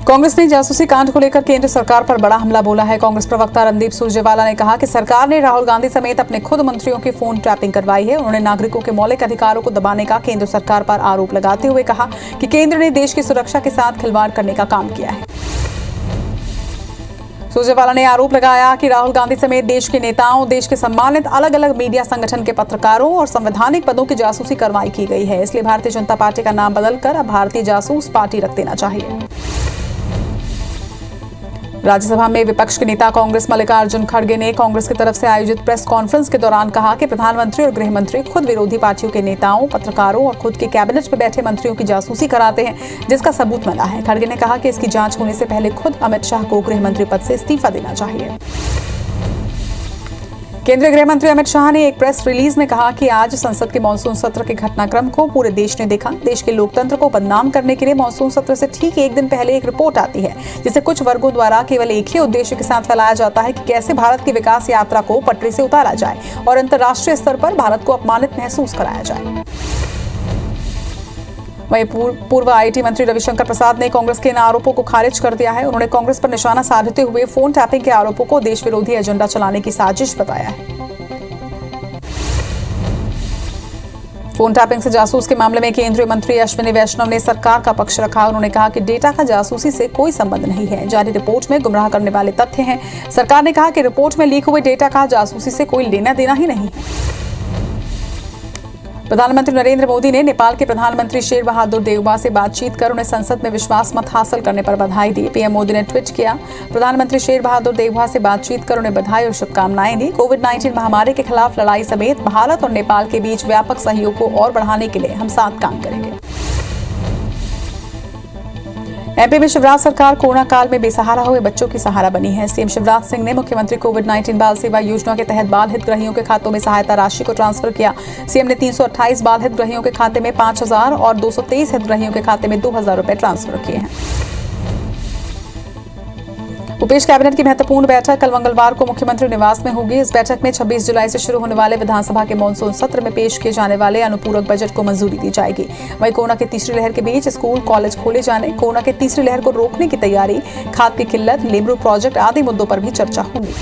कांग्रेस ने जासूसी कांड को लेकर केंद्र सरकार पर बड़ा हमला बोला है। कांग्रेस प्रवक्ता रणदीप सुरजेवाला ने कहा कि सरकार ने राहुल गांधी समेत अपने खुद मंत्रियों की फोन टैपिंग करवाई है। उन्होंने नागरिकों के मौलिक अधिकारों को दबाने का केंद्र सरकार पर आरोप लगाते हुए कहा कि केंद्र ने देश की सुरक्षा के साथ खिलवाड़ करने का काम किया है। सुरजेवाला ने आरोप लगाया कि राहुल गांधी समेत देश के नेताओं, देश के सम्मानित अलग अलग मीडिया संगठन के पत्रकारों और संवैधानिक पदों की जासूसी कार्रवाई की गई है। इसलिए भारतीय जनता पार्टी का नाम बदलकर अब भारतीय जासूस पार्टी रख देना चाहिए। राज्यसभा में विपक्ष के नेता कांग्रेस मल्लिकार्जुन खड़गे ने कांग्रेस की तरफ से आयोजित प्रेस कॉन्फ्रेंस के दौरान कहा कि प्रधानमंत्री और गृह मंत्री खुद विरोधी पार्टियों के नेताओं, पत्रकारों और खुद के कैबिनेट में बैठे मंत्रियों की जासूसी कराते हैं, जिसका सबूत मिला है। खड़गे ने कहा कि इसकी जांच होने से पहले खुद अमित शाह को गृह मंत्री पद से इस्तीफा देना चाहिए। केंद्रीय गृह मंत्री अमित शाह ने एक प्रेस रिलीज में कहा कि आज संसद के मानसून सत्र के घटनाक्रम को पूरे देश ने देखा। देश के लोकतंत्र को बदनाम करने के लिए मानसून सत्र से ठीक एक दिन पहले एक रिपोर्ट आती है, जिसे कुछ वर्गों द्वारा केवल एक ही उद्देश्य के साथ फैलाया जाता है कि कैसे भारत की विकास यात्रा को पटरी से उतारा जाए और अंतर्राष्ट्रीय स्तर पर भारत को अपमानित महसूस कराया जाए। वहीं पूर्व आईटी मंत्री रविशंकर प्रसाद ने कांग्रेस के इन आरोपों को खारिज कर दिया है। उन्होंने कांग्रेस पर निशाना साधते हुए फोन टैपिंग के आरोपों को देश विरोधी एजेंडा चलाने की साजिश बताया है। फोन टैपिंग से जासूस के मामले में केंद्रीय मंत्री अश्विनी वैष्णव ने सरकार का पक्ष रखा। उन्होंने कहा कि डेटा का जासूसी से कोई संबंध नहीं है, जारी रिपोर्ट में गुमराह करने वाले तथ्य हैं। सरकार ने कहा कि रिपोर्ट में लीक हुए डेटा का जासूसी से कोई लेना देना ही नहीं है। प्रधानमंत्री नरेंद्र मोदी ने नेपाल के प्रधानमंत्री शेर बहादुर देउबा से बातचीत कर उन्हें संसद में विश्वास मत हासिल करने पर बधाई दी। पीएम मोदी ने ट्वीट किया, प्रधानमंत्री शेर बहादुर देउबा से बातचीत कर उन्हें बधाई और शुभकामनाएं दी। कोविड-19 महामारी के खिलाफ लड़ाई समेत भारत और नेपाल के बीच व्यापक सहयोग को और बढ़ाने के लिए हम साथ काम करेंगे। एमपी में शिवराज सरकार कोरोना काल में बेसहारा हुए बच्चों की सहारा बनी है। सीएम शिवराज सिंह ने मुख्यमंत्री कोविड-19 बाल सेवा योजना के तहत बाल हितग्राहियों के खातों में सहायता राशि को ट्रांसफर किया। सीएम ने 328 बाल हितग्राहियों के खाते में 5,000 और 223 हितग्राहियों के खाते में 2,000 रुपए ट्रांसफर किए हैं। भूपेश कैबिनेट की महत्वपूर्ण बैठक कल मंगलवार को मुख्यमंत्री निवास में होगी। इस बैठक में 26 जुलाई से शुरू होने वाले विधानसभा के मानसून सत्र में पेश किए जाने वाले अनुपूरक बजट को मंजूरी दी जाएगी। वहीं कोरोना की तीसरी लहर के बीच स्कूल कॉलेज खोले जाने, कोरोना की तीसरी लहर को रोकने की तैयारी, खाद की किल्लत, लेबरू प्रोजेक्ट आदि मुद्दों पर भी चर्चा होगी।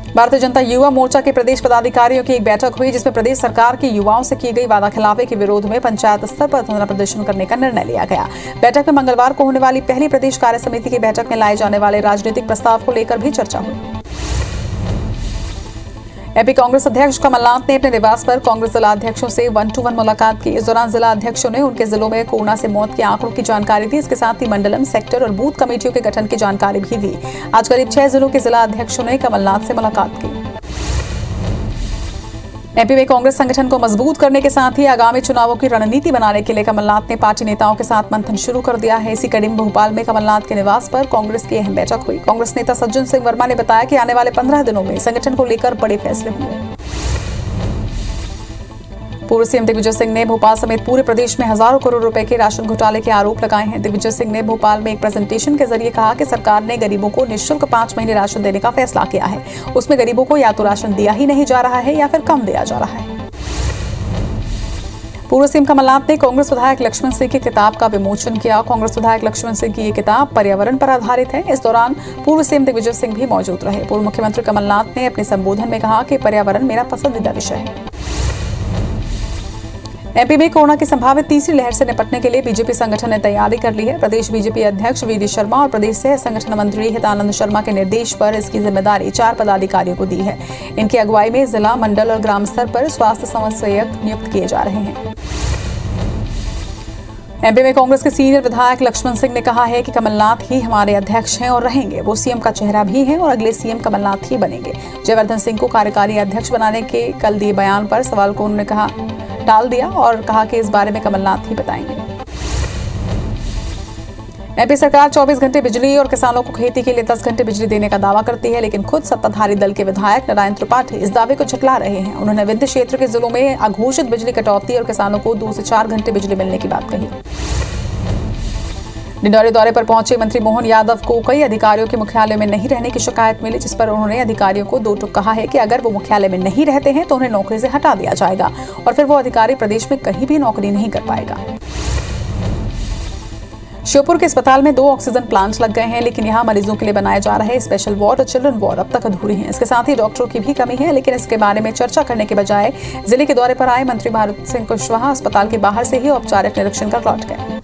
भारतीय जनता युवा मोर्चा के प्रदेश पदाधिकारियों की एक बैठक हुई, जिसमें प्रदेश सरकार की युवाओं से की गई वादा खिलाफी के विरोध में पंचायत स्तर पर धरना प्रदर्शन करने का निर्णय लिया गया। बैठक में मंगलवार को होने वाली पहली प्रदेश कार्य समिति की बैठक में लाए जाने वाले राजनीतिक प्रस्ताव को लेकर भी चर्चा हुई। एपी कांग्रेस अध्यक्ष कमलनाथ ने अपने निवास पर कांग्रेस जिलाध्यक्षों से 1-to-1 मुलाकात की। इस दौरान जिला अध्यक्षों ने उनके जिलों में कोरोना से मौत के आंकड़ों की जानकारी दी। इसके साथ ही मंडलम, सेक्टर और बूथ कमेटियों के गठन की जानकारी भी दी। आज करीब 6 जिलों के जिला अध्यक्षों ने कमलनाथ से मुलाकात की। एमपी में कांग्रेस संगठन को मजबूत करने के साथ ही आगामी चुनावों की रणनीति बनाने के लिए कमलनाथ ने पार्टी नेताओं के साथ मंथन शुरू कर दिया है। इसी कड़ी में भोपाल में कमलनाथ के निवास पर कांग्रेस की अहम बैठक हुई। कांग्रेस नेता सज्जन सिंह वर्मा ने बताया कि आने वाले 15 दिनों में संगठन को लेकर बड़े फैसले होंगे। पूर्व सीएम दिग्विजय सिंह ने भोपाल समेत पूरे प्रदेश में हजारों करोड़ रुपए के राशन घोटाले के आरोप लगाए हैं। दिग्विजय सिंह ने भोपाल में एक प्रेजेंटेशन के जरिए कहा कि सरकार ने गरीबों को निःशुल्क 5 महीने राशन देने का फैसला किया है। उसमें गरीबों को या तो राशन दिया ही नहीं जा रहा है या फिर कम दिया जा रहा है। पूर्व सीएम कमलनाथ ने कांग्रेस विधायक लक्ष्मण सिंह की किताब का विमोचन किया। कांग्रेस विधायक लक्ष्मण सिंह की ये किताब पर्यावरण पर आधारित है। इस दौरान पूर्व सीएम दिग्विजय सिंह भी मौजूद रहे। पूर्व मुख्यमंत्री कमलनाथ ने अपने संबोधन में कहा कि पर्यावरण मेरा पसंदीदा विषय है। एमपी में कोरोना की संभावित तीसरी लहर से निपटने के लिए बीजेपी संगठन ने तैयारी कर ली है। प्रदेश बीजेपी अध्यक्ष वीडी शर्मा और प्रदेश सह संगठन मंत्री हितानंद शर्मा के निर्देश पर इसकी जिम्मेदारी 4 पदाधिकारियों को दी है। इनकी अगुवाई में जिला, मंडल और ग्राम स्तर पर स्वास्थ्य समन्वयक नियुक्त किए जा रहे हैं। एमपी में कांग्रेस के सीनियर विधायक लक्ष्मण सिंह ने कहा है कि कमलनाथ ही हमारे अध्यक्ष हैं और रहेंगे। वो सीएम का चेहरा भी हैं और अगले सीएम कमलनाथ ही बनेंगे। जयवर्धन सिंह को कार्यकारी अध्यक्ष बनाने के कल दिए बयान पर सवाल को उन्होंने टाल दिया और कहा कि इस बारे में कमलनाथ ही बताएंगे। एमपी सरकार 24 घंटे बिजली और किसानों को खेती के लिए 10 घंटे बिजली देने का दावा करती है, लेकिन खुद सत्ताधारी दल के विधायक नारायण त्रिपाठी इस दावे को झुठला रहे हैं। उन्होंने विंध्य क्षेत्र के जिलों में अघोषित बिजली कटौती और किसानों को 2 से 4 घंटे बिजली मिलने की बात कही। डिंडौरी दौरे पर पहुंचे मंत्री मोहन यादव को कई अधिकारियों के मुख्यालय में नहीं रहने की शिकायत मिली, जिस पर उन्होंने अधिकारियों को 2 टूक कहा है कि अगर वो मुख्यालय में नहीं रहते हैं तो उन्हें नौकरी से हटा दिया जाएगा और फिर वो अधिकारी प्रदेश में कहीं भी नौकरी नहीं कर पाएगा। श्योपुर के अस्पताल में 2 ऑक्सीजन प्लांट लग गए हैं, लेकिन यहां मरीजों के लिए बनाए जा रहे स्पेशल वार्ड और चिल्ड्रन वार्ड अब तक अधूरे हैं। इसके साथ ही डॉक्टरों की भी कमी है, लेकिन इसके बारे में चर्चा करने के बजाय जिले के दौरे पर आए मंत्री भारत सिंह कुशवाहा अस्पताल के बाहर से ही औपचारिक निरीक्षण कर लौट गए।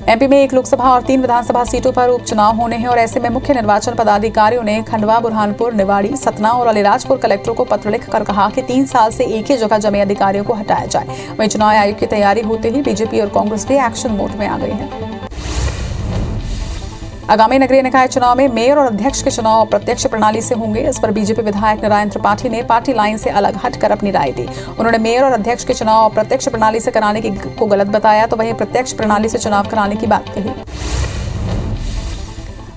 एमपी में 1 लोकसभा और 3 विधानसभा सीटों पर उपचुनाव होने हैं और ऐसे में मुख्य निर्वाचन पदाधिकारियों ने खंडवा, बुरहानपुर, निवाड़ी, सतना और अलीराजपुर कलेक्टरों को पत्र लिखकर कहा कि 3 साल से एक ही जगह जमे अधिकारियों को हटाया जाए। वहीं चुनाव आयोग की तैयारी होते ही बीजेपी और कांग्रेस भी एक्शन मोड में आ गई है। आगामी नगरीय निकाय चुनाव में मेयर और अध्यक्ष के चुनाव अप्रत्यक्ष प्रणाली से होंगे। इस पर बीजेपी विधायक नारायण त्रिपाठी ने पार्टी लाइन से अलग हटकर अपनी राय दी। उन्होंने मेयर और अध्यक्ष के चुनाव अप्रत्यक्ष प्रणाली से कराने को गलत बताया, तो वहीं प्रत्यक्ष प्रणाली से चुनाव कराने की बात कही।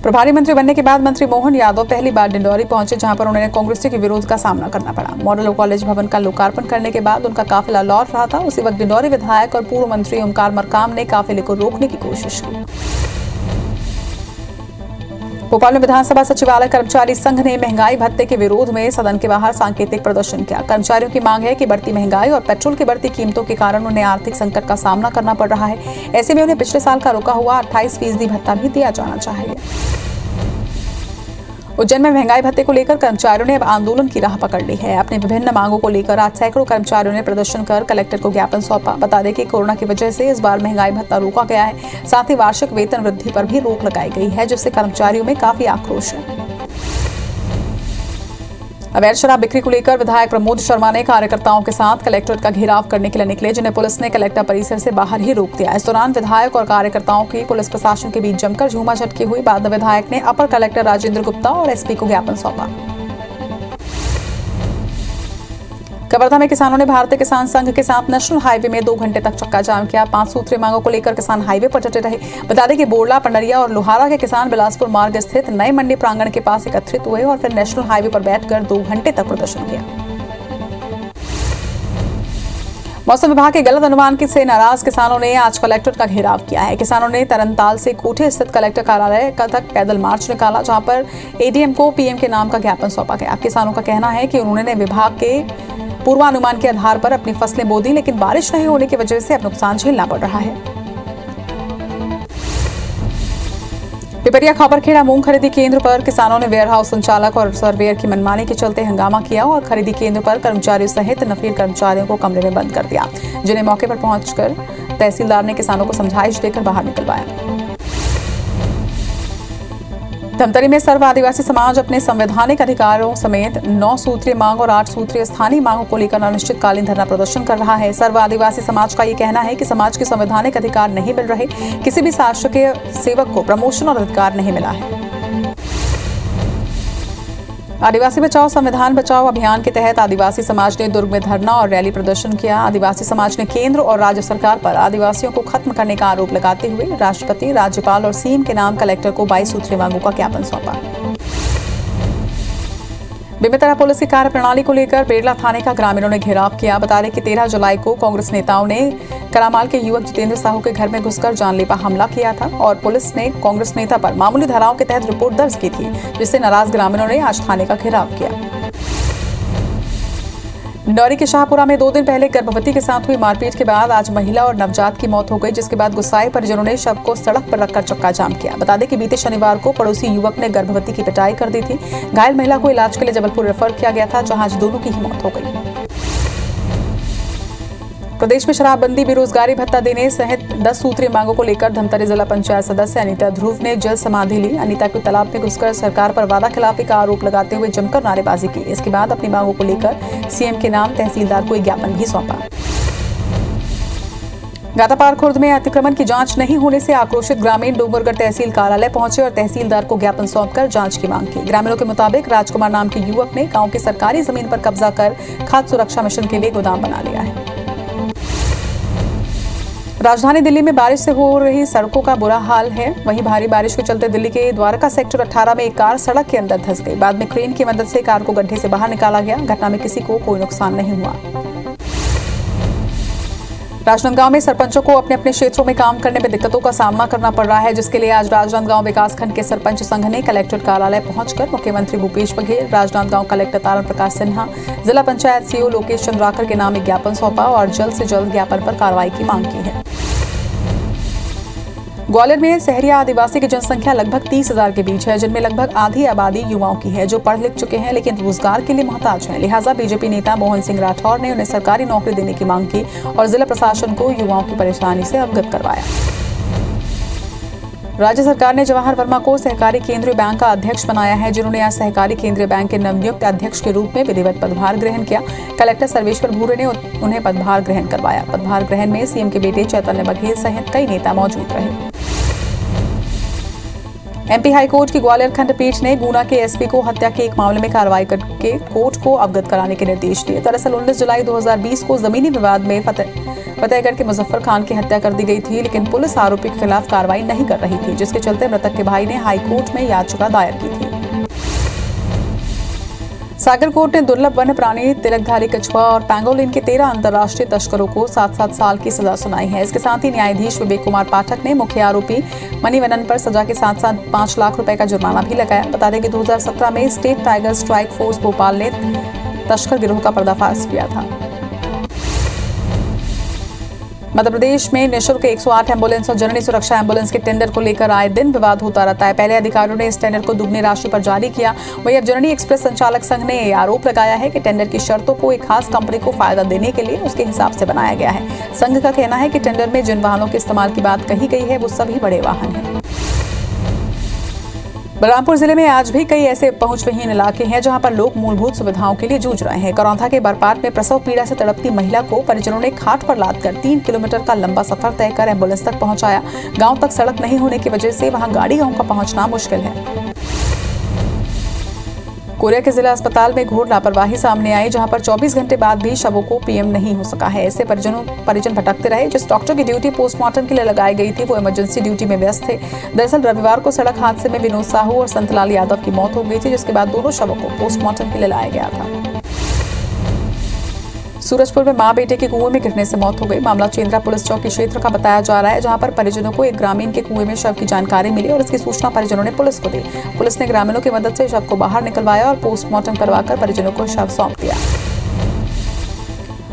प्रभारी मंत्री बनने के बाद मंत्री मोहन यादव पहली बार डिंडौरी पहुंचे, जहां पर उन्हें कांग्रेसियों के विरोध का सामना करना पड़ा। मॉडल कॉलेज भवन का लोकार्पण करने के बाद उनका काफिला लौट रहा था। उसी वक्त डिंडौरी विधायक और पूर्व मंत्री ओमकार मरकाम ने काफिले को रोकने की कोशिश की। भोपाल में विधानसभा सचिवालय कर्मचारी संघ ने महंगाई भत्ते के विरोध में सदन के बाहर सांकेतिक प्रदर्शन किया। कर्मचारियों की मांग है कि बढ़ती महंगाई और पेट्रोल की बढ़ती कीमतों के कारण उन्हें आर्थिक संकट का सामना करना पड़ रहा है। ऐसे में उन्हें पिछले साल का रुका हुआ 28% भत्ता भी दिया जाना चाहिए। उज्जैन में महंगाई भत्ते को लेकर कर्मचारियों ने अब आंदोलन की राह पकड़ ली है। अपनी विभिन्न मांगों को लेकर आज सैकड़ों कर्मचारियों ने प्रदर्शन कर कलेक्टर को ज्ञापन सौंपा। बता दें कि कोरोना की वजह से इस बार महंगाई भत्ता रोका गया है। साथ ही वार्षिक वेतन वृद्धि पर भी रोक लगाई गई है, जिससे कर्मचारियों में काफी आक्रोश है। अवैध शराब बिक्री को लेकर विधायक प्रमोद शर्मा ने कार्यकर्ताओं के साथ कलेक्ट्रेट का घेराव करने के लिए निकले, जिन्हें पुलिस ने कलेक्टर परिसर से बाहर ही रोक दिया। इस दौरान विधायक और कार्यकर्ताओं की पुलिस प्रशासन के बीच जमकर झूमाझटकी हुई। बाद में विधायक ने अपर कलेक्टर राजेंद्र गुप्ता और एसपी को ज्ञापन सौंपा। कवर्धा में किसानों ने भारतीय किसान संघ के साथ नेशनल हाईवे में 2 घंटे तक चक्का जाम किया। 5 सूत्रीय मांगों को लेकर किसान हाईवे पर डटे रहे। बता दें कि बोरला, पंडरिया और लोहारा के किसान बिलासपुर मार्ग स्थित नए मंडी प्रांगण के पास एकत्रित हुए और फिर नेशनल हाईवे पर बैठकर 2 घंटे तक प्रदर्शन किया। मौसम विभाग के गलत अनुमान से नाराज किसानों ने आज कलेक्ट्रेट का घेराव किया है। किसानों ने तरनताल से कोठे स्थित कलेक्टर कार्यालय तक पैदल मार्च निकाला, जहां पर एडीएम को पीएम के नाम का ज्ञापन सौंपा गया। किसानों का कहना है कि उन्होंने विभाग के पूर्वानुमान के आधार पर अपनी फसलें बो दी, लेकिन बारिश नहीं होने की वजह से अब नुकसान झेलना पड़ रहा है। पिपरिया खापरखेड़ा मूंग खरीदी केंद्र पर किसानों ने वेयरहाउस संचालक और सर्वेयर की मनमानी के चलते हंगामा किया और खरीदी केंद्र पर कर्मचारियों सहित नफीर कर्मचारियों को कमरे में बंद कर दिया, जिन्हें मौके पर पहुंचकर तहसीलदार ने किसानों को समझाइश देकर बाहर निकलवाया। धमतरी में सर्व आदिवासी समाज अपने संवैधानिक अधिकारों समेत 9 सूत्रीय मांग और 8 सूत्रीय स्थानीय मांगों को लेकर अनिश्चितकालीन धरना प्रदर्शन कर रहा है। सर्व आदिवासी समाज का ये कहना है कि समाज के संवैधानिक अधिकार नहीं मिल रहे, किसी भी शासकीय सेवक को प्रमोशन और अधिकार नहीं मिला है। आदिवासी बचाओ संविधान बचाओ अभियान के तहत आदिवासी समाज ने दुर्ग में धरना और रैली प्रदर्शन किया। आदिवासी समाज ने केंद्र और राज्य सरकार पर आदिवासियों को खत्म करने का आरोप लगाते हुए राष्ट्रपति, राज्यपाल और सीएम के नाम कलेक्टर को 22 सूत्रीय मांगों का ज्ञापन सौंपा। बेमेतरा पुलिस की कार्यप्रणाली को लेकर बेरला थाने का ग्रामीणों ने घेराव किया। बता दें कि 13 जुलाई को कांग्रेस नेताओं ने करामाल के युवक जितेंद्र साहू के घर में घुसकर जानलेवा हमला किया था और पुलिस ने कांग्रेस नेता पर मामूली धाराओं के तहत रिपोर्ट दर्ज की थी, जिससे नाराज ग्रामीणों ने आज थाने का घेराव किया। डिंडौरी के शाहपुरा में 2 दिन पहले गर्भवती के साथ हुई मारपीट के बाद आज महिला और नवजात की मौत हो गई, जिसके बाद गुस्साए परिजनों ने शव को सड़क पर रखकर चक्का जाम किया। बता दें कि बीते शनिवार को पड़ोसी युवक ने गर्भवती की पिटाई कर दी थी। घायल महिला को इलाज के लिए जबलपुर रेफर किया गया था, जहां आज दोनों की ही मौत हो गई। प्रदेश में शराबबंदी, बेरोजगारी भत्ता देने सहित 10 सूत्रीय मांगों को लेकर धमतरी जिला पंचायत सदस्य अनीता ध्रुव ने जल समाधि ली। अनीता को तालाब में घुसकर सरकार पर वादा खिलाफी का आरोप लगाते हुए जमकर नारेबाजी की। इसके बाद अपनी मांगों को लेकर सीएम के नाम तहसीलदार को एक ज्ञापन भी सौंपा। गातापार खुर्द में अतिक्रमण की जांच नहीं होने से आक्रोशित ग्रामीण डोंगरगढ़ तहसील कार्यालय पहुंचे और तहसीलदार को ज्ञापन सौंपकर जांच की मांग की। ग्रामीणों के मुताबिक राजकुमार नाम के युवक ने गांव की सरकारी जमीन पर कब्जा कर खाद्य सुरक्षा मिशन के लिए गोदाम बना लिया है। राजधानी दिल्ली में बारिश से हो रही सड़कों का बुरा हाल है। वहीं भारी बारिश के चलते दिल्ली के द्वारका सेक्टर 18 में एक कार सड़क के अंदर धंस गई। बाद में क्रेन की मदद से कार को गड्ढे से बाहर निकाला गया। घटना में किसी को कोई नुकसान नहीं हुआ। राजनांदगांव में सरपंचों को अपने अपने क्षेत्रों में काम करने में दिक्कतों का सामना करना पड़ रहा है, जिसके लिए आज राजनांदगांव विकासखंड के सरपंच संघ ने कलेक्ट्रेट कार्यालय पहुंचकर मुख्यमंत्री भूपेश बघेल, राजनांदगांव कलेक्टर तारण प्रकाश सिन्हा, जिला पंचायत सीईओ लोकेश चंद्राकर के नाम एक ज्ञापन सौंपा और जल्द से जल्द ज्ञापन पर कार्रवाई की मांग की है। ग्वालियर में सहरिया आदिवासी की जनसंख्या लगभग 30,000 के बीच है, जिनमें लगभग आधी आबादी युवाओं की है जो पढ़ लिख चुके हैं लेकिन रोजगार के लिए मोहताज हैं। लिहाजा बीजेपी नेता मोहन सिंह राठौर ने उन्हें सरकारी नौकरी देने की मांग की और जिला प्रशासन को युवाओं की परेशानी से अवगत करवाया। राज्य सरकार ने जवाहर वर्मा को सहकारी केंद्रीय बैंक का अध्यक्ष बनाया है, जिन्होंने आज सहकारी केंद्रीय बैंक के नवनियुक्त अध्यक्ष के रूप में विधिवत पदभार ग्रहण किया। कलेक्टर सर्वेश्वर भूरे ने उन्हें पदभार ग्रहण करवाया। पदभार ग्रहण में सीएम के बेटे चैतन्य बघेल सहित कई नेता मौजूद रहे। एमपी हाईकोर्ट की ग्वालियर खंडपीठ ने गुना के एसपी को हत्या के एक मामले में कार्रवाई करके कोर्ट को अवगत कराने के निर्देश दिए। दरअसल 19 जुलाई 2020 को जमीनी विवाद में फतेहगढ़ के मुजफ्फर खान की हत्या कर दी गई थी, लेकिन पुलिस आरोपी के खिलाफ कार्रवाई नहीं कर रही थी, जिसके चलते मृतक के भाई ने हाईकोर्ट में याचिका दायर की थी। सागर कोर्ट ने दुर्लभ वन्य प्राणी तिलकधारी कछुआ और पैंगोलिन के 13 अंतर्राष्ट्रीय तस्करों को 7-7 साल की सजा सुनाई है। इसके साथ ही न्यायाधीश विवेक कुमार पाठक ने मुख्य आरोपी मणिवन्नन पर सजा के साथ साथ 5 लाख रुपए का जुर्माना भी लगाया। बता दें कि 2017 में state tiger strike force Bhopal ने तस्कर गिरोह का पर्दाफाश किया था। मध्य प्रदेश में निःशुल्क 108 एम्बुलेंस और जननी सुरक्षा एम्बुलेंस के टेंडर को लेकर आए दिन विवाद होता रहता है। पहले अधिकारियों ने इस टेंडर को दुगनी राशि पर जारी किया, वहीं अब जननी एक्सप्रेस संचालक संघ ने आरोप लगाया है कि टेंडर की शर्तों को एक खास कंपनी को फायदा देने के लिए उसके हिसाब से बनाया गया है। संघ का कहना है कि टेंडर में जिन वाहनों के इस्तेमाल की बात कही गई है वो सभी बड़े वाहन हैं। बलरामपुर जिले में आज भी कई ऐसे पहुंचविहीन इलाके हैं जहां पर लोग मूलभूत सुविधाओं के लिए जूझ रहे हैं। करौंधा के बरपाट में प्रसव पीड़ा से तड़पती महिला को परिजनों ने खाट पर लादकर 3 किलोमीटर का लंबा सफर तय कर एम्बुलेंस तक पहुंचाया। गांव तक सड़क नहीं होने की वजह से वहां गाड़ियों का पहुंचना मुश्किल है। कोरिया के जिला अस्पताल में घोर लापरवाही सामने आई, जहां पर 24 घंटे बाद भी शवों को पीएम नहीं हो सका है। ऐसे परिजन भटकते रहे। जिस डॉक्टर की ड्यूटी पोस्टमार्टम के लिए लगाई गई थी वो इमरजेंसी ड्यूटी में व्यस्त थे। दरअसल रविवार को सड़क हादसे में विनोद साहू और संतलाल यादव की मौत हो गई थी, जिसके बाद दोनों शवों को पोस्टमार्टम के लिए लाया गया था। सूरजपुर में मां बेटे के कुएं में गिरने से मौत हो गई। मामला चेंद्रा पुलिस चौकी क्षेत्र का बताया जा रहा है, जहां पर परिजनों को एक ग्रामीण के कुएं में शव की जानकारी मिली और इसकी सूचना परिजनों ने पुलिस को दी। पुलिस ने ग्रामीणों की मदद से शव को बाहर निकलवाया और पोस्टमार्टम करवाकर परिजनों को शव सौंप दिया।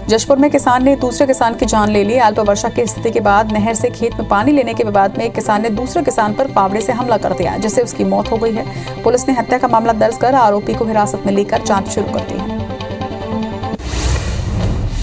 जशपुर में किसान ने दूसरे किसान की जान ले ली। अल्प वर्षा की स्थिति के बाद नहर से खेत में पानी लेने के विवाद में एक किसान ने दूसरे किसान पर फावड़े से हमला कर दिया, जिससे उसकी मौत हो गई है। पुलिस ने हत्या का मामला दर्ज कर आरोपी को हिरासत में लेकर जांच शुरू कर दी है।